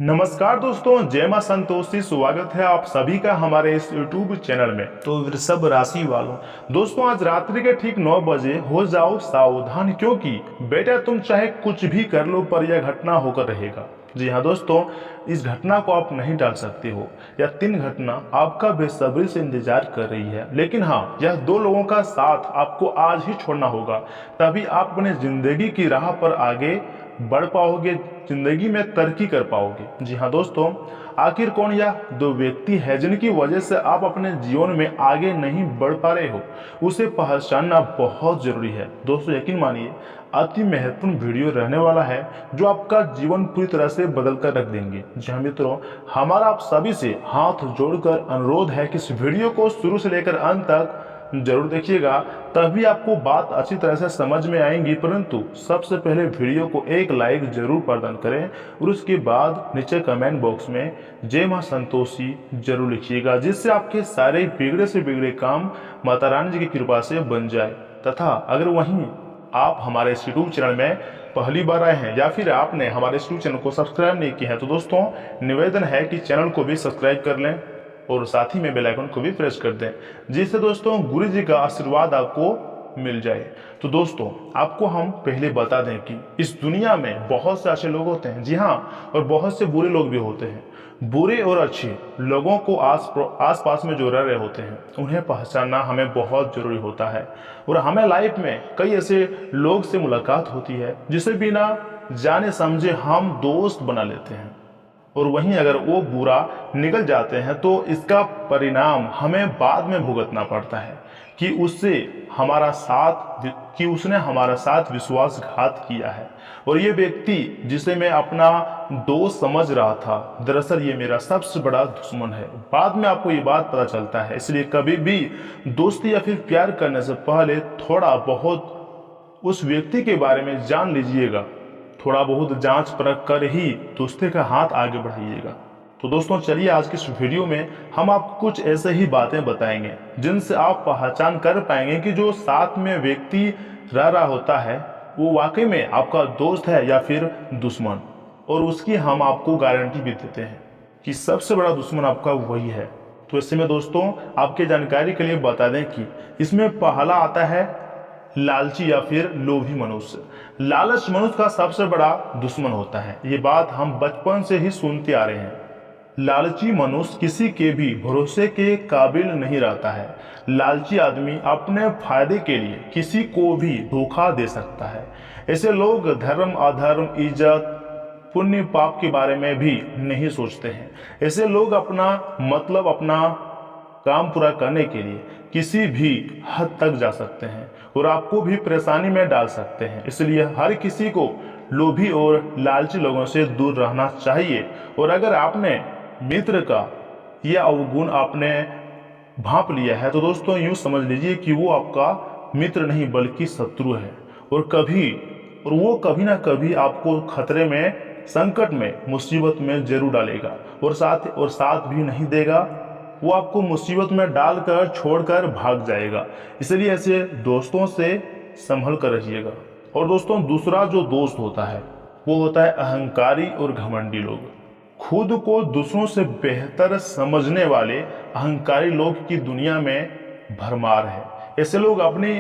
नमस्कार दोस्तों, जय मां संतोषी। स्वागत है आप सभी का हमारे इस YouTube चैनल में। तो वृषभ राशि वालों, दोस्तों आज रात्रि के ठीक 9 बजे हो जाओ सावधान, क्योंकि बेटा तुम चाहे कुछ भी कर लो पर यह घटना होकर रहेगा। जी हाँ दोस्तों, इस घटना को आप नहीं टाल सकते हो। यह 3 घटना आपका बेसब्री से इंतजार कर रही है, लेकिन हाँ, यह 2 लोगों का साथ आपको आज ही छोड़ना होगा, तभी आप अपने जिंदगी की राह पर आगे बढ़ पाओगे, जिंदगी में तरक्की कर पाओगे। जी हाँ दोस्तों, आखिर कौन यह 2 व्यक्ति है जिनकी वजह से आप अपने जीवन में आगे नहीं बढ़ पा रहे हो, उसे पहचानना बहुत जरूरी है। दोस्तों यकीन मानिए, अति महत्वपूर्ण वीडियो रहने वाला है जो आपका जीवन पूरी तरह से बदल कर रख देंगे। जी हाँ मित्रों, हमारा आप सभी से हाथ जोड़कर अनुरोध है कि इस वीडियो को शुरू से लेकर अंत तक जरूर देखिएगा, तभी आपको बात अच्छी तरह से समझ में आएंगी। परंतु सबसे पहले वीडियो को एक लाइक जरूर प्रदान करें और उसके बाद नीचे कमेंट बॉक्स में जय मां संतोषी जरूर लिखिएगा, जिससे आपके सारे बिगड़े से बिगड़े काम माता रानी जी की कृपा से बन जाए। तथा अगर वहीं आप हमारे इस यूट्यूब चैनल में पहली बार आए हैं या फिर आपने हमारे इस यूट्यूब चैनल को सब्सक्राइब नहीं किया है, तो दोस्तों निवेदन है कि चैनल को भी सब्सक्राइब कर लें और साथ ही में बेल आइकन को भी प्रेस कर दें, जिससे दोस्तों गुरु जी का आशीर्वाद आपको मिल जाए। तो दोस्तों आपको हम पहले बता दें कि इस दुनिया में बहुत से अच्छे लोग होते हैं, जी हाँ, और बहुत से बुरे लोग भी होते हैं। बुरे और अच्छे लोगों को आस पास में जो रह रहे होते हैं, उन्हें पहचानना हमें बहुत जरूरी होता है। और हमें लाइफ में कई ऐसे लोग से मुलाकात होती है जिसे बिना जाने समझे हम दोस्त बना लेते हैं, और वहीं अगर वो बुरा निकल जाते हैं तो इसका परिणाम हमें बाद में भुगतना पड़ता है कि उसने हमारा साथ विश्वासघात किया है। और ये व्यक्ति जिसे मैं अपना दोस्त समझ रहा था, दरअसल ये मेरा सबसे बड़ा दुश्मन है। बाद में आपको ये बात पता चलता है। इसलिए कभी भी दोस्ती या फिर प्यार करने से पहले थोड़ा बहुत उस व्यक्ति के बारे में जान लीजिएगा, थोड़ा बहुत जांच परख कर ही दोस्ती का हाथ आगे बढ़ाइएगा। तो दोस्तों चलिए आज की इस वीडियो में हम आपको कुछ ऐसे ही बातें बताएंगे जिनसे आप पहचान कर पाएंगे कि जो साथ में व्यक्ति रह रहा होता है वो वाकई में आपका दोस्त है या फिर दुश्मन। और उसकी हम आपको गारंटी भी देते हैं कि सबसे बड़ा दुश्मन आपका वही है। तो ऐसे में दोस्तों आपके जानकारी के लिए बता दें कि इसमें पहला आता है लालची या फिर लोभी मनुष्य। लालच मनुष्य का सबसे बड़ा दुश्मन होता है। ये बात हम बचपन से ही सुनते आ रहे हैं। लालची मनुष्य किसी के भी भरोसे के काबिल नहीं रहता है। लालची आदमी अपने फायदे के लिए किसी को भी धोखा दे सकता है। ऐसे लोग धर्म अधर्म इज्जत पुण्य पाप के बारे में भी नहीं सोचते हैं। ऐसे लोग अपना काम पूरा करने के लिए किसी भी हद तक जा सकते हैं और आपको भी परेशानी में डाल सकते हैं। इसलिए हर किसी को लोभी और लालची लोगों से दूर रहना चाहिए। और अगर आपने मित्र का यह अवगुण आपने भांप लिया है तो दोस्तों यूं समझ लीजिए कि वो आपका मित्र नहीं बल्कि शत्रु है। और वो कभी ना कभी आपको खतरे में, संकट में, मुसीबत में जरूर डालेगा और साथ भी नहीं देगा। वो आपको मुसीबत में डालकर छोड़कर भाग जाएगा। इसलिए ऐसे दोस्तों से संभल कर रहिएगा। और दोस्तों दूसरा जो दोस्त होता है वो होता है अहंकारी और घमंडी लोग। खुद को दूसरों से बेहतर समझने वाले अहंकारी लोग की दुनिया में भरमार है। ऐसे लोग अपनी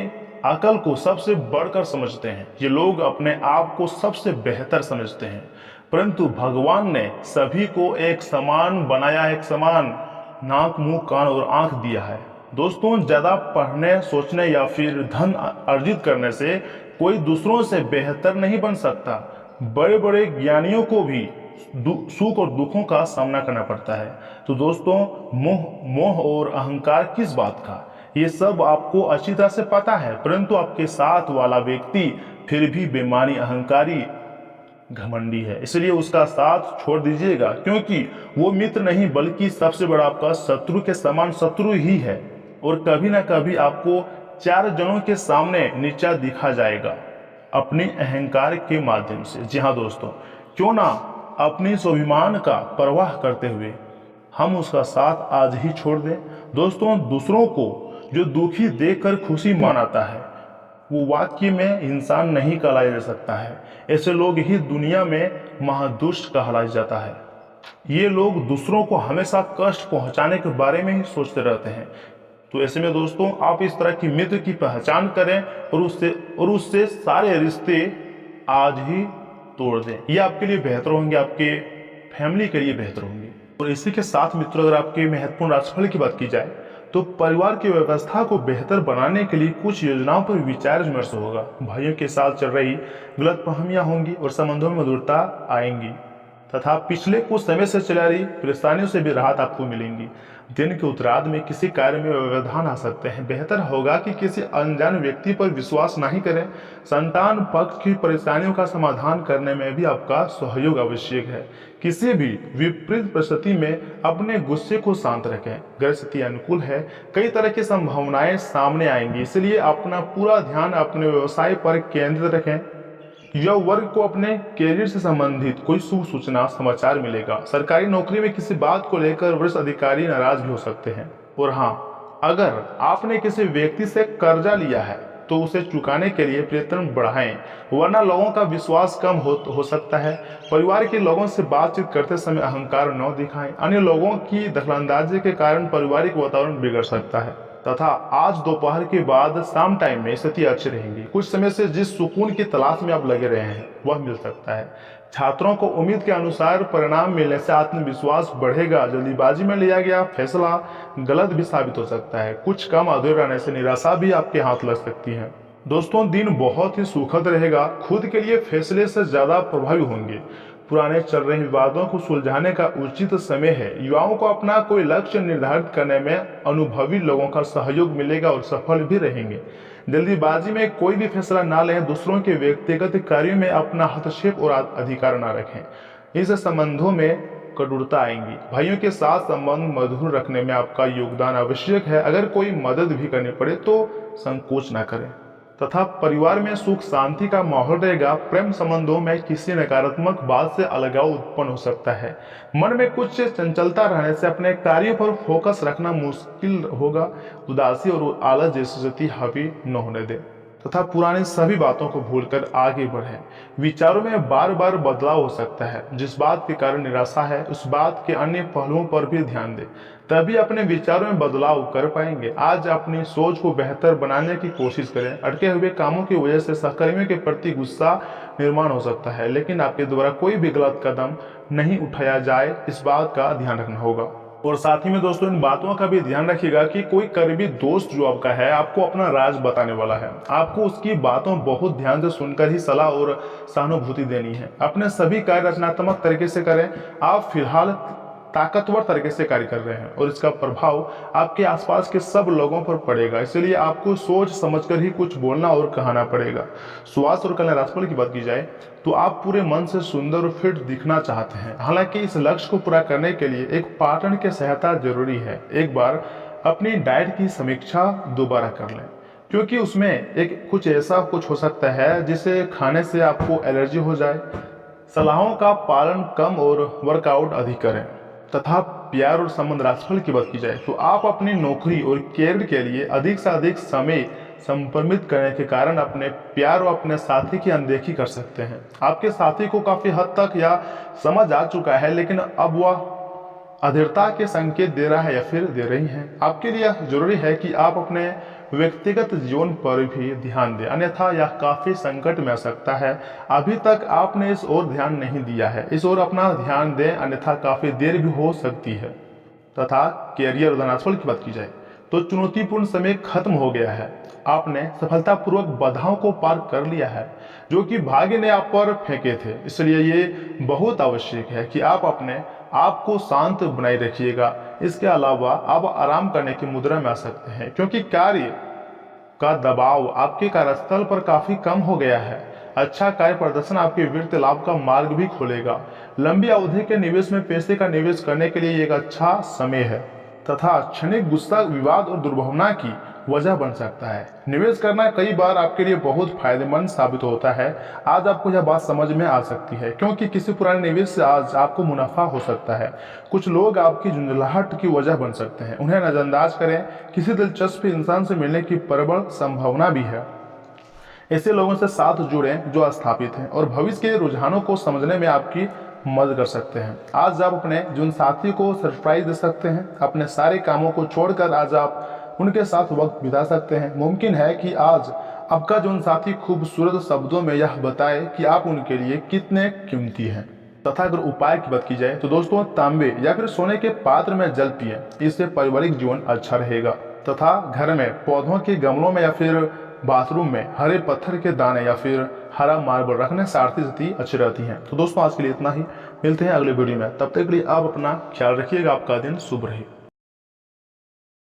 अकल को सबसे बढ़कर समझते हैं। ये लोग अपने आप को सबसे बेहतर समझते हैं, परंतु भगवान ने सभी को एक समान बनाया, एक समान नाक मुंह कान और आंख दिया है। दोस्तों ज्यादा पढ़ने सोचने या फिर धन अर्जित करने से कोई दूसरों से बेहतर नहीं बन सकता। बड़े बड़े ज्ञानियों को भी सुख और दुखों का सामना करना पड़ता है। तो दोस्तों मोह और अहंकार किस बात का, ये सब आपको अच्छी तरह से पता है, परंतु आपके साथ वाला व्यक्ति फिर भी बेईमानी, अहंकारी, घमंडी है। इसलिए उसका साथ छोड़ दीजिएगा, क्योंकि वो मित्र नहीं बल्कि सबसे बड़ा आपका शत्रु के समान शत्रु ही है। और कभी ना कभी आपको 4 जनों के सामने नीचा दिखा जाएगा अपने अहंकार के माध्यम से। जी हाँ दोस्तों, क्यों ना अपनी स्वाभिमान का परवाह करते हुए हम उसका साथ आज ही छोड़ दें। दोस्तों दूसरों को जो दुखी देखकर खुशी मनाता है वो वाक्य में इंसान नहीं कहलाया जा सकता है। ऐसे लोग ही दुनिया में महादुष्ट कहलाया जाता है। ये लोग दूसरों को हमेशा कष्ट पहुंचाने के बारे में ही सोचते रहते हैं। तो ऐसे में दोस्तों आप इस तरह की मित्र की पहचान करें और उससे सारे रिश्ते आज ही तोड़ दें। ये आपके लिए बेहतर होंगे, आपके फैमिली के लिए बेहतर होंगे। और इसी के साथ मित्रों, अगर आपके महत्वपूर्ण राशिफल की बात की जाए तो परिवार की व्यवस्था को बेहतर बनाने के लिए कुछ योजनाओं पर विचार विमर्श होगा। भाइयों के साथ चल रही गलतफहमियां होंगी और संबंधों में मधुरता आएंगी तथा पिछले कुछ समय से चला रही परेशानियों से भी राहत आपको मिलेंगी। दिन के उत्तरार्ध में किसी कार्य में व्यवधान आ सकते हैं। बेहतर होगा कि किसी अनजान व्यक्ति पर विश्वास नहीं करें। संतान पक्ष की परेशानियों का समाधान करने में भी आपका सहयोग आवश्यक है। किसी भी विपरीत परिस्थिति में अपने गुस्से को शांत रखें। ग्रह स्थिति अनुकूल है, कई तरह की संभावनाएं सामने आएंगी, इसलिए अपना पूरा ध्यान अपने व्यवसाय पर केंद्रित रखें। युवा वर्ग को अपने कैरियर से संबंधित कोई शुभ सूचना समाचार मिलेगा। सरकारी नौकरी में किसी बात को लेकर वरिष्ठ अधिकारी नाराज भी हो सकते हैं। और हाँ, अगर आपने किसी व्यक्ति से कर्जा लिया है तो उसे चुकाने के लिए प्रयत्न बढ़ाएं, वरना लोगों का विश्वास कम हो सकता है। परिवार के लोगों से बातचीत करते समय अहंकार न दिखाएं। अन्य लोगों की दखलंदाजी के कारण पारिवारिक वातावरण बिगड़ सकता है। तथा आज दोपहर के बाद शाम टाइम में स्थिति अच्छी रहेगी। कुछ समय से जिस सुकून की तलाश में आप लगे रहे हैं वह मिल सकता है। छात्रों को उम्मीद के अनुसार परिणाम मिलने से आत्मविश्वास बढ़ेगा। जल्दीबाजी में लिया गया फैसला गलत भी साबित हो सकता है। कुछ काम अधूरे रहने से निराशा भी आपके हाथ लग सकती है। दोस्तों, दिन बहुत ही सुखद रहेगा। खुद के लिए फैसले से ज्यादा प्रभावी होंगे। पुराने चल रहे विवादों को सुलझाने का उचित समय है। युवाओं को अपना कोई लक्ष्य निर्धारित करने में अनुभवी लोगों का सहयोग मिलेगा और सफल भी रहेंगे। जल्दीबाजी में कोई भी फैसला ना लें। दूसरों के व्यक्तिगत कार्यों में अपना हस्तक्षेप और अधिकार ना रखें। इस संबंधों में कटुरता आएंगी। भाइयों के साथ संबंध मधुर रखने में आपका योगदान आवश्यक है। अगर कोई मदद भी करनी पड़े तो संकोच ना करें। तथा परिवार में सुख शांति का माहौल रहेगा। प्रेम संबंधों में किसी नकारात्मक बात से अलगाव उत्पन्न हो सकता है। मन में कुछ चंचलता रहने से अपने कार्यों पर फोकस रखना मुश्किल होगा। उदासी और आलस जैसी स्थिति हावी न होने दें तथा पुरानी सभी बातों को भूलकर आगे बढ़ें। विचारों में बार बार बदलाव हो सकता है। जिस बात के कारण निराशा है उस बात के अन्य पहलुओं पर भी ध्यान दें, तभी अपने विचारों में बदलाव कर पाएंगे। आज अपनी सोच को बेहतर बनाने की कोशिश करें। अटके हुए कामों की वजह से सहकर्मियों के प्रति गुस्सा निर्माण हो सकता है, लेकिन आपके द्वारा कोई भी गलत कदम नहीं उठाया जाए, इस बात का ध्यान रखना होगा। और साथ ही में दोस्तों, इन बातों का भी ध्यान रखिएगा कि कोई करीबी दोस्त जो आपका है आपको अपना राज बताने वाला है। आपको उसकी बातों बहुत ध्यान से सुनकर ही सलाह और सहानुभूति देनी है। अपने सभी कार्य रचनात्मक तरीके से करें। आप फिलहाल ताकतवर तरीके से कार्य कर रहे हैं और इसका प्रभाव आपके आसपास के सब लोगों पर पड़ेगा, इसलिए आपको सोच समझकर ही कुछ बोलना और कहना पड़ेगा। स्वास्थ्य और कल्याण राशिफल की बात की जाए तो आप पूरे मन से सुंदर और फिट दिखना चाहते हैं। हालांकि इस लक्ष्य को पूरा करने के लिए एक पार्टनर की सहायता जरूरी है। एक बार अपनी डाइट की समीक्षा दोबारा कर लें, क्योंकि उसमें एक कुछ ऐसा हो सकता है जिसे खाने से आपको एलर्जी हो जाए। सलाहों का पालन कम और वर्कआउट अधिक करें। तथा प्यार और संबंध राशिफल की बात की जाए तो आप अपनी नौकरी और कैरियर के लिए अधिक से अधिक समय संपमित करने के कारण अपने प्यार और अपने साथी की अनदेखी कर सकते हैं। आपके साथी को काफी हद तक यह समझ आ चुका है, लेकिन अब वह अधीरता के संकेत दे रहा है या फिर दे रही है। आपके लिए जरूरी है कि आप अपने व्यक्तिगत जीवन पर भी ध्यान दें, अन्यथा यह काफी संकट में आ सकता है। अभी तक आपने इस ओर ध्यान नहीं दिया है, इस ओर अपना ध्यान दें, अन्यथा काफी देर भी हो सकती है। तथा कैरियर और धनात्मक की बात की जाए तो चुनौतीपूर्ण समय खत्म हो गया है। आपने सफलतापूर्वक बाधाओं को पार कर लिया है जो कि भाग्य ने आप पर फेंके थे। इसलिए ये बहुत आवश्यक है कि आप अपने आप को शांत बनाए रखिएगा। इसके अलावा आप आराम करने की मुद्रा में आ सकते हैं, क्योंकि कार्य का दबाव आपके कार्यस्थल पर काफी कम हो गया है। अच्छा कार्य प्रदर्शन आपके वित्तीय लाभ का मार्ग भी खोलेगा। लंबी अवधि के निवेश में पैसे का निवेश करने के लिए एक अच्छा समय है तथा क्षणिक गुस्सा विवाद और दुर्भावना की वजह बन सकता है। निवेश करना कई बार आपके लिए बहुत फायदेमंद साबित होता है। आज आपको यह बात समझ में आ सकती है, क्योंकि किसी पुराने निवेश से आज आपको मुनाफा हो सकता है। कुछ लोग आपकी झुंझलाहट की वजह बन सकते हैं, उन्हें नजरअंदाज करें। किसी दिलचस्प इंसान से मिलने की प्रबल संभावना भी है। ऐसे लोगों से साथ जुड़ें जो स्थापित हैं और भविष्य के रुझानों को समझने में आपकी मदद कर सकते हैं। आज आप अपने जीवन साथी को सरप्राइज दे सकते हैं। अपने सारे कामों को छोड़कर आज आप उनके साथ वक्त बिता सकते हैं। मुमकिन है कि आज आपका जीवन साथी खूबसूरत शब्दों में यह बताए कि आप उनके लिए कितने कीमती हैं। तथा अगर उपाय की बात की जाए तो दोस्तों, तांबे या फिर सोने के पात्र में जल पिए, इससे पारिवारिक जीवन अच्छा रहेगा। तथा घर में पौधों के गमलों में या फिर बाथरूम में हरे पत्थर के दाने या फिर हरा मार्बल रखने से आर्थिक स्थिति अच्छी रहती है। तो दोस्तों, आज के लिए इतना ही। मिलते हैं अगले वीडियो में। तब तक के लिए आप अपना ख्याल रखिएगा। आपका दिन शुभ रहे।